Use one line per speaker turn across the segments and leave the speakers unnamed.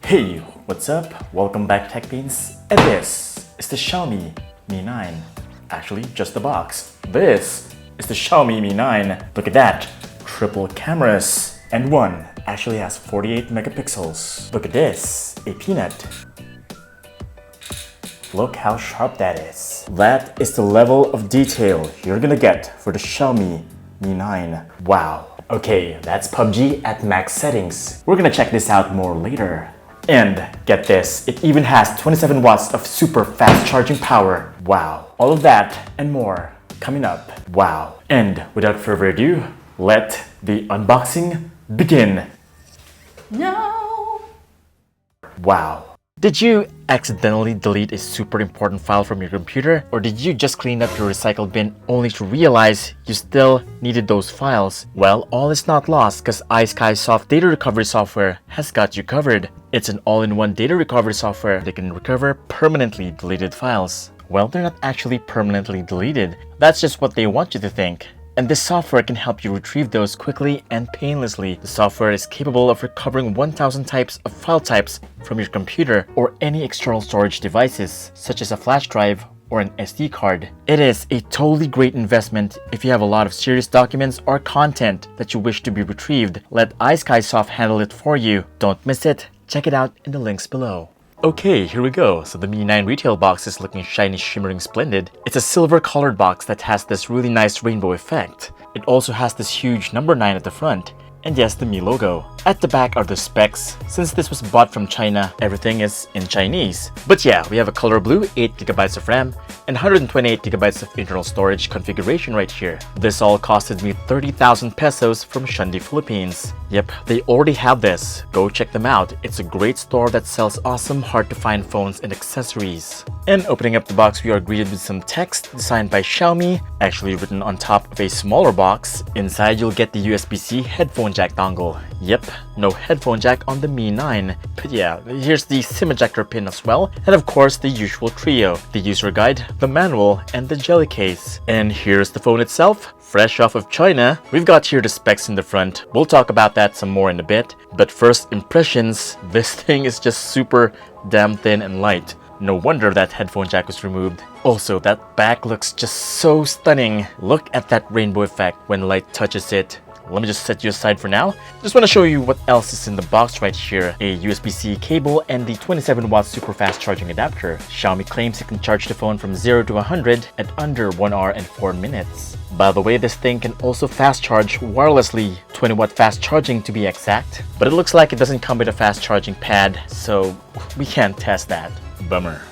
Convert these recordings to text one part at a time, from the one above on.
Hey, what's up? Welcome back to Techbeans, and this is the Xiaomi Mi 9. Actually, just the box. This is the Xiaomi Mi 9. Look at that. Triple cameras. And one actually has 48 megapixels. Look at this. A peanut. Look how sharp that is. That is the level of detail you're gonna get for the Xiaomi Mi 9. Wow. Okay, that's Pubg at max settings. We're gonna check this out more later. And get this, it even has 27 watts of super fast charging power. Wow. All of that and more coming up. Wow. And without further ado, let the unboxing begin. No. Wow. Did you accidentally delete a super important file from your computer? Or did you just clean up your recycle bin only to realize you still needed those files? Well, all is not lost because iSkySoft data recovery software has got you covered. It's an all-in-one data recovery software that can recover permanently deleted files. Well, they're not actually permanently deleted. That's just what they want you to think. And this software can help you retrieve those quickly and painlessly. The software is capable of recovering 1000 types of file types from your computer or any external storage devices, such as a flash drive or an SD card. It is a totally great investment if you have a lot of serious documents or content that you wish to be retrieved. Let iSkySoft handle it for you. Don't miss it. Check it out in the links below. Okay, here we go. So the Mi 9 retail box is looking shiny, shimmering, splendid. It's a silver colored box that has this really nice rainbow effect. It also has this huge number 9 at the front. And yes, the Mi logo. At the back are the specs. Since this was bought from China, everything is in Chinese. But yeah, we have a color blue, 8GB of RAM, and 128GB of internal storage configuration right here. This all costed me 30,000 pesos from Shundi, Philippines. Yep, they already have this. Go check them out. It's a great store that sells awesome, hard-to-find phones and accessories. And opening up the box, we are greeted with some text designed by Xiaomi, actually written on top of a smaller box. Inside, you'll get the USB-C headphone jack dongle. Yep, no headphone jack on the Mi 9. But yeah, here's the SIM ejector pin as well, and of course the usual trio, the user guide, the manual, and the jelly case. And here's the phone itself, fresh off of China. We've got here the specs in the front. We'll talk about that some more in a bit. But first impressions, this thing is just super damn thin and light. No wonder that headphone jack was removed. Also, that back looks just so stunning. Look at that rainbow effect when light touches it. Let me just set you aside for now. Just want to show you what else is in the box right here. A USB-C cable and the 27 watt super fast charging adapter. Xiaomi claims it can charge the phone from 0 to 100 at under 1 hour and 4 minutes. By the way, this thing can also fast charge wirelessly, 20 watt fast charging to be exact. But it looks like it doesn't come with a fast charging pad, so we can't test that. Bummer.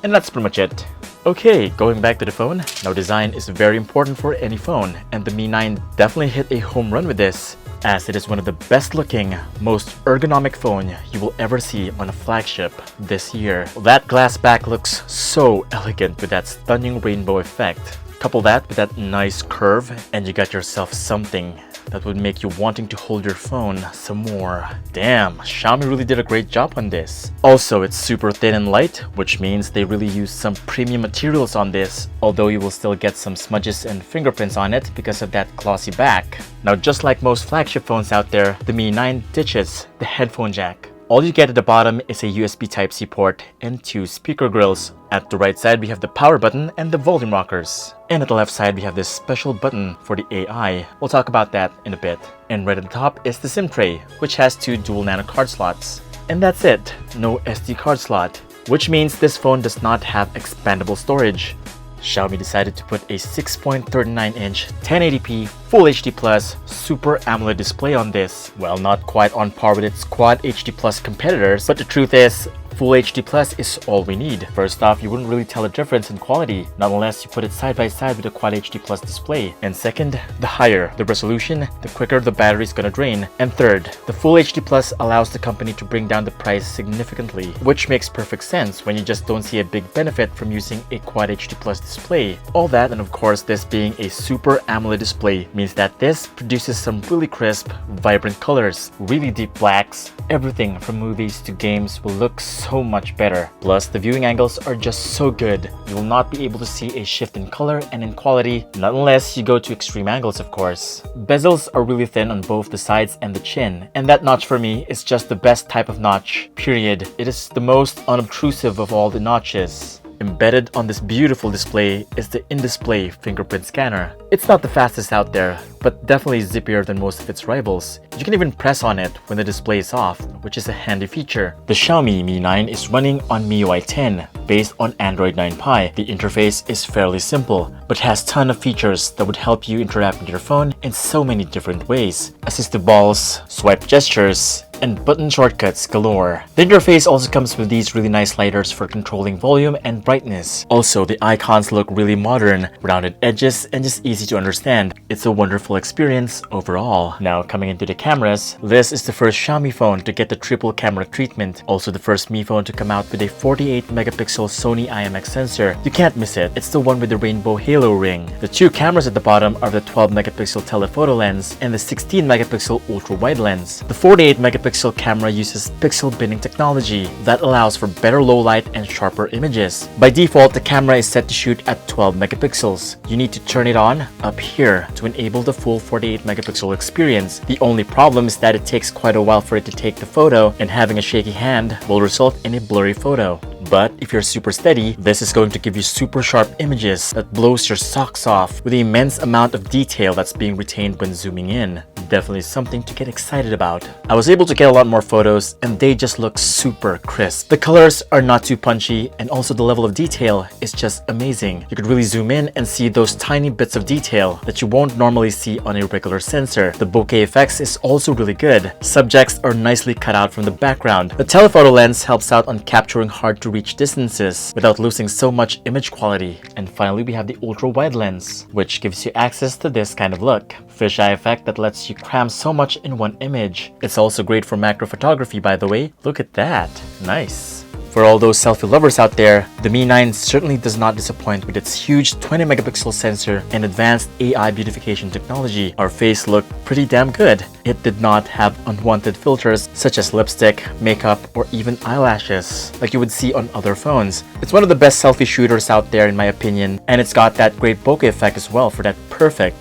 And that's pretty much it. Okay, going back to the phone, now design is very important for any phone, and the Mi 9 definitely hit a home run with this, as it is one of the best looking, most ergonomic phone you will ever see on a flagship this year. That glass back looks so elegant with that stunning rainbow effect. Couple that with that nice curve, and you got yourself something that would make you wanting to hold your phone some more. Damn, Xiaomi really did a great job on this. Also, it's super thin and light, which means they really used some premium materials on this, although you will still get some smudges and fingerprints on it because of that glossy back. Now, just like most flagship phones out there, the Mi 9 ditches the headphone jack. All you get at the bottom is a USB Type-C port and 2 speaker grills. At the right side, we have the power button and the volume rockers. And at the left side, we have this special button for the AI. We'll talk about that in a bit. And right at the top is the SIM tray, which has 2 dual nano card slots. And that's it, no SD card slot, which means this phone does not have expandable storage. Xiaomi decided to put a 6.39-inch 1080p Full HD Plus Super AMOLED display on this. Well, not quite on par with its Quad HD Plus competitors, but the truth is, Full HD Plus is all we need. First off, you wouldn't really tell a difference in quality, not unless you put it side by side with a Quad HD Plus display. And second, the higher the resolution, the quicker the battery is gonna drain. And third, the Full HD Plus allows the company to bring down the price significantly, which makes perfect sense when you just don't see a big benefit from using a Quad HD Plus display. All that, and of course this being a Super AMOLED display, means that this produces some really crisp, vibrant colors, really deep blacks. Everything from movies to games will look so so much better. Plus, the viewing angles are just so good. You will not be able to see a shift in color and in quality, not unless you go to extreme angles, of course. Bezels are really thin on both the sides and the chin, and that notch for me is just the best type of notch, period. It is the most unobtrusive of all the notches. Embedded on this beautiful display is the in-display fingerprint scanner. It's not the fastest out there, but definitely zippier than most of its rivals. You can even press on it when the display is off, which is a handy feature. The Xiaomi Mi 9 is running on MIUI 10, based on Android 9 Pie. The interface is fairly simple, but has a ton of features that would help you interact with your phone in so many different ways. Assistive balls, swipe gestures, and button shortcuts galore. The interface also comes with these really nice sliders for controlling volume and brightness. Also, the icons look really modern, rounded edges, and just easy to understand. It's a wonderful experience overall. Now, coming into the cameras, this is the first Xiaomi phone to get the triple camera treatment. Also the first Mi phone to come out with a 48 megapixel Sony IMX sensor. You can't miss it. It's the one with the rainbow halo ring. The two cameras at the bottom are the 12 megapixel telephoto lens and the 16 megapixel ultra wide lens. The 48 megapixel camera uses pixel binning technology that allows for better low light and sharper images. By default, the camera is set to shoot at 12 megapixels. You need to turn it on up here to enable the full 48 megapixel experience. The only problem is that it takes quite a while for it to take the photo, and having a shaky hand will result in a blurry photo. But if you're super steady, this is going to give you super sharp images that blows your socks off with the immense amount of detail that's being retained when zooming in. Definitely something to get excited about. I was able to get a lot more photos and they just look super crisp. The colors are not too punchy, and also the level of detail is just amazing. You could really zoom in and see those tiny bits of detail that you won't normally see on a regular sensor. The bokeh effects is also really good. Subjects are nicely cut out from the background. The telephoto lens helps out on capturing hard to reach distances without losing so much image quality. And finally, we have the ultra wide lens, which gives you access to this kind of look. Fisheye effect that lets you cram so much in one image. It's also great for macro photography, by the way. Look at that. Nice. For all those selfie lovers out there, the Mi 9 certainly does not disappoint with its huge 20 megapixel sensor and advanced AI beautification technology. Our face looked pretty damn good. It did not have unwanted filters such as lipstick, makeup, or even eyelashes like you would see on other phones. It's one of the best selfie shooters out there in my opinion, and it's got that great bokeh effect as well for that perfect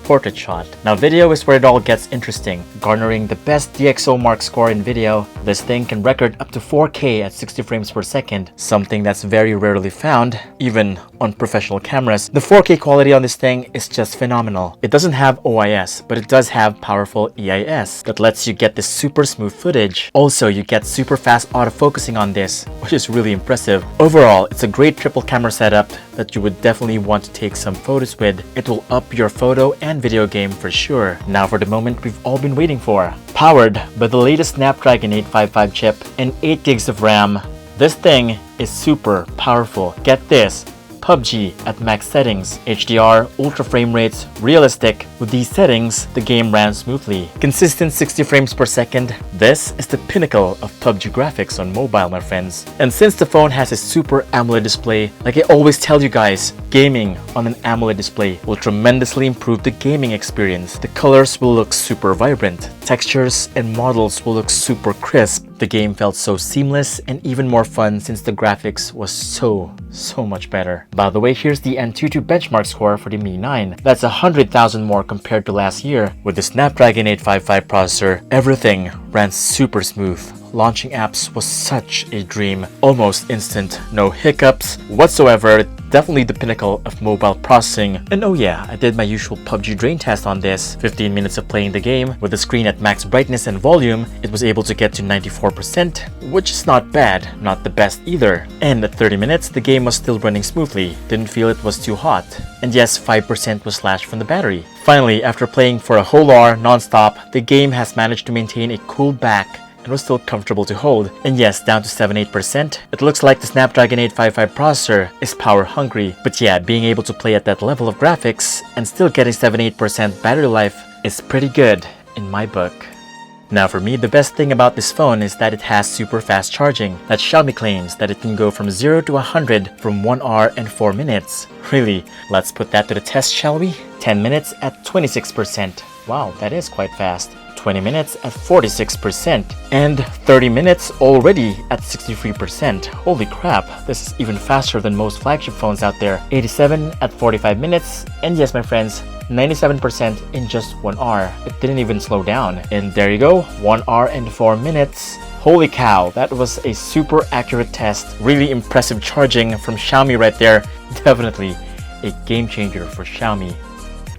portrait shot. Now video is where it all gets interesting. Garnering the best DxO Mark score in video, this thing can record up to 4K at 60 frames per second, something that's very rarely found, even on professional cameras. The 4K quality on this thing is just phenomenal. It doesn't have OIS, but it does have powerful EIS that lets you get this super smooth footage. Also, you get super fast autofocusing on this, which is really impressive. Overall, it's a great triple camera setup that you would definitely want to take some photos with. It will up your photo and video game for sure. Now for the moment we've all been waiting for. Powered by the latest Snapdragon 855 chip and 8 gigs of RAM, this thing is super powerful. Get this, Pubg at max settings, HDR, ultra frame rates, realistic. With these settings, the game ran smoothly. Consistent 60 frames per second, this is the pinnacle of Pubg graphics on mobile, my friends. And since the phone has a super AMOLED display, like I always tell you guys, gaming on an AMOLED display will tremendously improve the gaming experience. The colors will look super vibrant, textures and models will look super crisp. The game felt so seamless and even more fun since the graphics was so much better. By the way, here's the Antutu benchmark score for the Mi 9. That's 100,000 more compared to last year. With the Snapdragon 855 processor, everything ran super smooth. Launching apps was such a dream. Almost instant, no hiccups whatsoever. Definitely the pinnacle of mobile processing. And oh yeah, I did my usual Pubg drain test on this. 15 minutes of playing the game with the screen at max brightness and volume, it was able to get to 94%, which is not bad, not the best either. And at 30 minutes, the game was still running smoothly. Didn't feel it was too hot. And yes, 5% was slashed from the battery. Finally, after playing for a whole hour non-stop, the game has managed to maintain a cool back and was still comfortable to hold. And yes, down to 78%. It looks like the Snapdragon 855 processor is power hungry. But yeah, being able to play at that level of graphics and still getting 78% battery life is pretty good in my book. Now for me, the best thing about this phone is that it has super fast charging. That Xiaomi claims that it can go from 0 to 100 from 1 hour and 4 minutes. Really? Let's put that to the test, shall we? 10 minutes at 26%. Wow, that is quite fast. 20 minutes at 46%, and 30 minutes already at 63%. Holy crap, this is even faster than most flagship phones out there. 87 at 45 minutes, and yes my friends, 97% in just 1 hour. It didn't even slow down. And there you go, 1 hour and 4 minutes. Holy cow, that was a super accurate test. Really impressive charging from Xiaomi right there. Definitely a game changer for Xiaomi.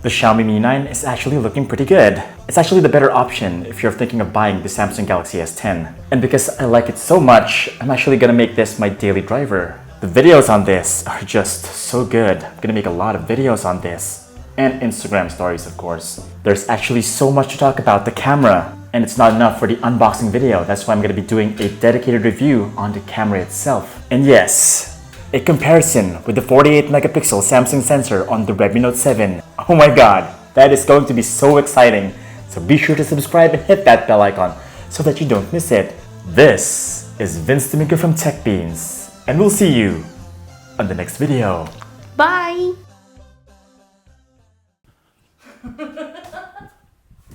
The Xiaomi Mi 9 is actually looking pretty good. It's actually the better option if you're thinking of buying the Samsung Galaxy S10. And because I like it so much, I'm actually gonna make this my daily driver. The videos on this are just so good. I'm gonna make a lot of videos on this. And Instagram stories, of course. There's actually so much to talk about the camera. And it's not enough for the unboxing video. That's why I'm gonna be doing a dedicated review on the camera itself. And yes, a comparison with the 48 megapixel Samsung sensor on the Redmi Note 7. Oh my god, that is going to be so exciting. So be sure to subscribe and hit that bell icon so that you don't miss it. This is Vince Domingo from Techbeans, and we'll see you on the next video.
Bye!